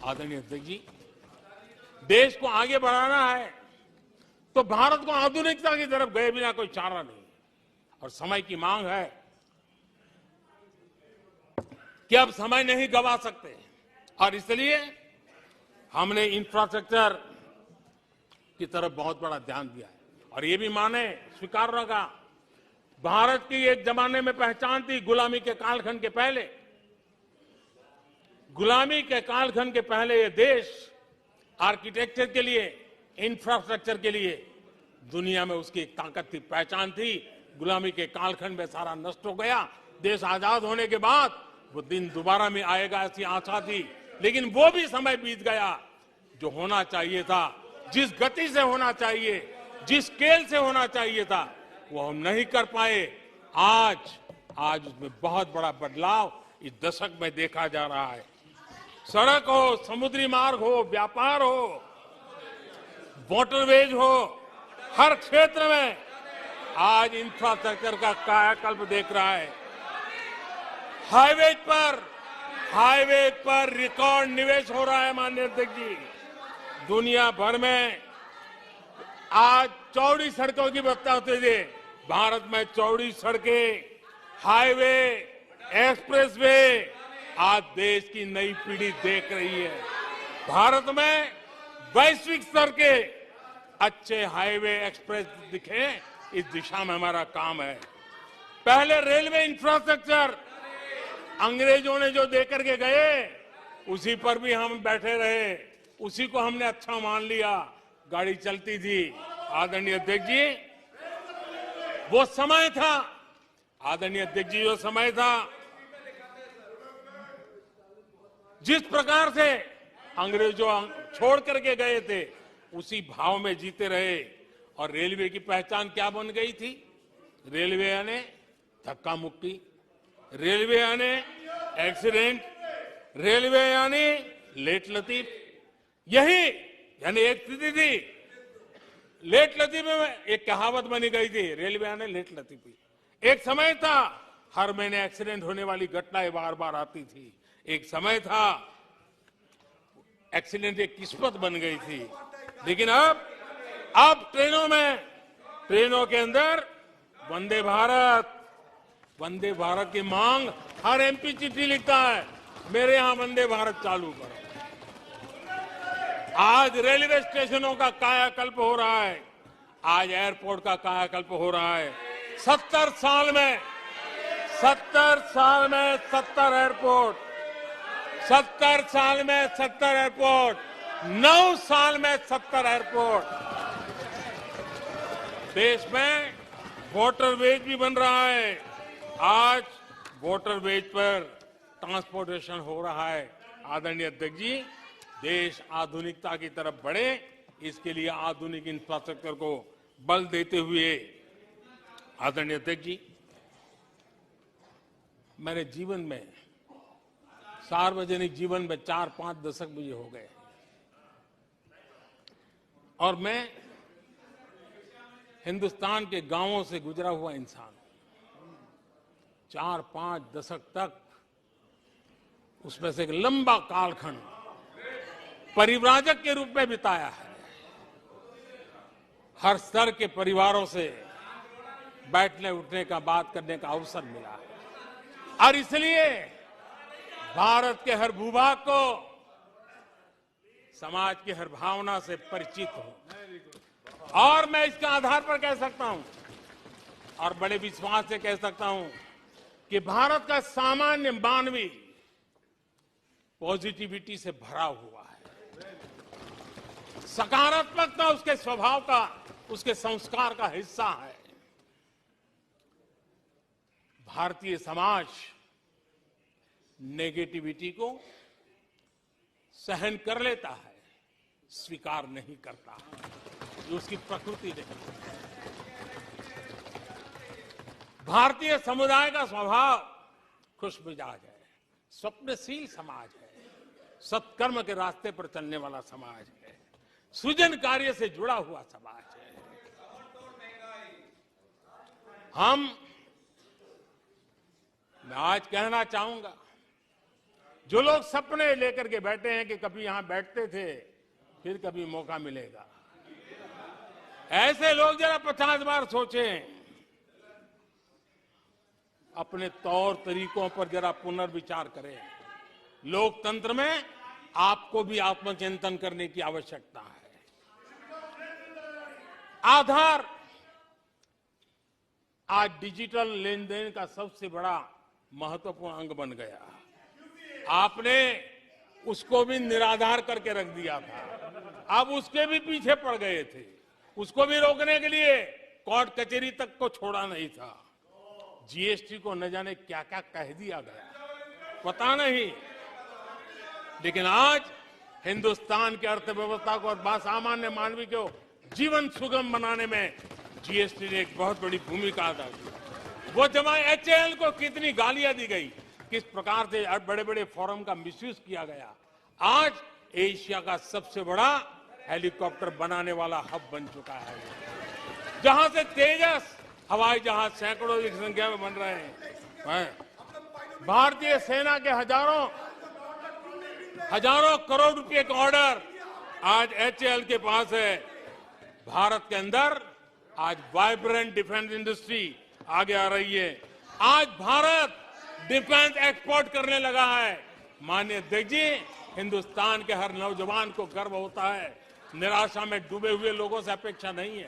आदरणीय अध्यक्ष जी, देश को आगे बढ़ाना है तो भारत को आधुनिकता की तरफ गए बिना कोई चारा नहीं और समय की मांग है कि अब समय नहीं गंवा सकते और इसलिए हमने इंफ्रास्ट्रक्चर की तरफ बहुत बड़ा ध्यान दिया है और ये भी माने स्वीकार रखा भारत की एक जमाने में पहचान थी गुलामी के कालखंड के पहले। गुलामी के कालखंड के पहले ये देश आर्किटेक्चर के लिए, इंफ्रास्ट्रक्चर के लिए दुनिया में उसकी एक ताकत थी, पहचान थी। गुलामी के कालखंड में सारा नष्ट हो गया। देश आजाद होने के बाद वो दिन दोबारा में आएगा ऐसी आशा थी, लेकिन वो भी समय बीत गया। जो होना चाहिए था, जिस गति से होना चाहिए, जिस स्केल से होना चाहिए था, वो हम नहीं कर पाए। आज उसमें बहुत बड़ा बदलाव इस दशक में देखा जा रहा है। सड़क हो, समुद्री मार्ग हो, व्यापार हो, वाटरवेज हो, हर क्षेत्र में आज इंफ्रास्ट्रक्चर का कायाकल्प देख रहा है। हाईवे पर रिकॉर्ड निवेश हो रहा है। माननीय अध्यक्ष जी, दुनिया भर में आज चौड़ी सड़कों की बात होती है। भारत में चौड़ी सड़कें, हाईवे, एक्सप्रेसवे आज देश की नई पीढ़ी देख रही है। भारत में वैश्विक स्तर के अच्छे हाईवे, एक्सप्रेस दिखे, इस दिशा में हमारा काम है। पहले रेलवे इंफ्रास्ट्रक्चर अंग्रेजों ने जो देकर के गए उसी पर भी हम बैठे रहे, उसी को हमने अच्छा मान लिया, गाड़ी चलती थी। आदरणीय अध्यक्ष जी, वो समय था। आदरणीय अध्यक्ष जी, जो समय था, जिस प्रकार से अंग्रेजों छोड़ करके गए थे उसी भाव में जीते रहे। और रेलवे की पहचान क्या बन गई थी? रेलवे यानी धक्का मुक्की, रेलवे यानी एक्सीडेंट, रेलवे यानी लेट लतीफ। यही यानी एक स्थिति थी। लेट लतीफी में एक कहावत बनी गई थी, रेलवे यानी लेट लतीफी। एक समय था हर महीने एक्सीडेंट होने वाली घटनाएं बार बार आती थी। एक समय था एक्सीडेंट एक किस्मत बन गई थी। लेकिन अब ट्रेनों के अंदर वंदे भारत की मांग, हर एमपी चिट्ठी लिखता है, मेरे यहां वंदे भारत चालू करो। आज रेलवे स्टेशनों का कायाकल्प हो रहा है, आज एयरपोर्ट का कायाकल्प हो रहा है। 70 साल में 70 एयरपोर्ट, 70 साल में 70 एयरपोर्ट, 9 साल में 70 एयरपोर्ट। देश में वाटरवेज भी बन रहा है। आज वाटरवेज पर ट्रांसपोर्टेशन हो रहा है। आदरणीय अध्यक्ष जी, देश आधुनिकता की तरफ बढ़े, इसके लिए आधुनिक इंफ्रास्ट्रक्चर को बल देते हुए, आदरणीय अध्यक्ष जी, मेरे जीवन में, सार्वजनिक जीवन में 4-5 दशक मुझे हो गए और मैं हिंदुस्तान के गांवों से गुजरा हुआ इंसान, 4-5 दशक तक उसमें से एक लंबा कालखंड परिव्राजक के रूप में बिताया है। हर स्तर के परिवारों से बैठने उठने का, बात करने का अवसर मिला है और इसलिए भारत के हर भूभाग को, समाज की हर भावना से परिचित हूं और मैं इसके आधार पर कह सकता हूं और बड़े विश्वास से कह सकता हूं कि भारत का सामान्य मानवी पॉजिटिविटी से भरा हुआ है। सकारात्मकता उसके स्वभाव का, उसके संस्कार का हिस्सा है। भारतीय समाज नेगेटिविटी को सहन कर लेता है, स्वीकार नहीं करता, ये उसकी प्रकृति नहीं। भारतीय समुदाय का स्वभाव खुशमिजाज है, स्वप्नशील समाज है, सत्कर्म के रास्ते पर चलने वाला समाज है, सृजन कार्य से जुड़ा हुआ समाज है। मैं आज कहना चाहूंगा, जो लोग सपने लेकर के बैठे हैं कि कभी यहां बैठते थे, फिर कभी मौका मिलेगा, ऐसे लोग जरा 50 बार सोचें, अपने तौर तरीकों पर जरा पुनर्विचार करें। लोकतंत्र में आपको भी आत्मचिंतन करने की आवश्यकता है। आधार आज डिजिटल लेन देन का सबसे बड़ा महत्वपूर्ण अंग बन गया। आपने उसको भी निराधार करके रख दिया था, अब उसके भी पीछे पड़ गए थे। उसको भी रोकने के लिए कोर्ट कचहरी तक को छोड़ा नहीं था। जीएसटी को न जाने क्या क्या कह दिया गया, पता नहीं, लेकिन आज हिंदुस्तान की अर्थव्यवस्था को और सामान्य मानवी को जीवन सुगम बनाने में जीएसटी ने एक बहुत बड़ी भूमिका अदा की। वो जमा एचएएल को कितनी गालियां दी गई, किस प्रकार से बड़े बड़े फोरम का मिसयूज किया गया। आज एशिया का सबसे बड़ा हेलीकॉप्टर बनाने वाला हब बन चुका है, जहां से तेजस हवाई जहाज सैकड़ों की संख्या में बन रहे हैं। भारतीय सेना के हजारों करोड़ रुपए का ऑर्डर आज एचएएल के पास है। भारत के अंदर आज वाइब्रेंट डिफेंस इंडस्ट्री आगे आ रही है। आज भारत डिफेंस एक्सपोर्ट करने लगा है। माननीय अध्यक्ष जी, हिंदुस्तान के हर नौजवान को गर्व होता है। निराशा में डूबे हुए लोगों से अपेक्षा नहीं है।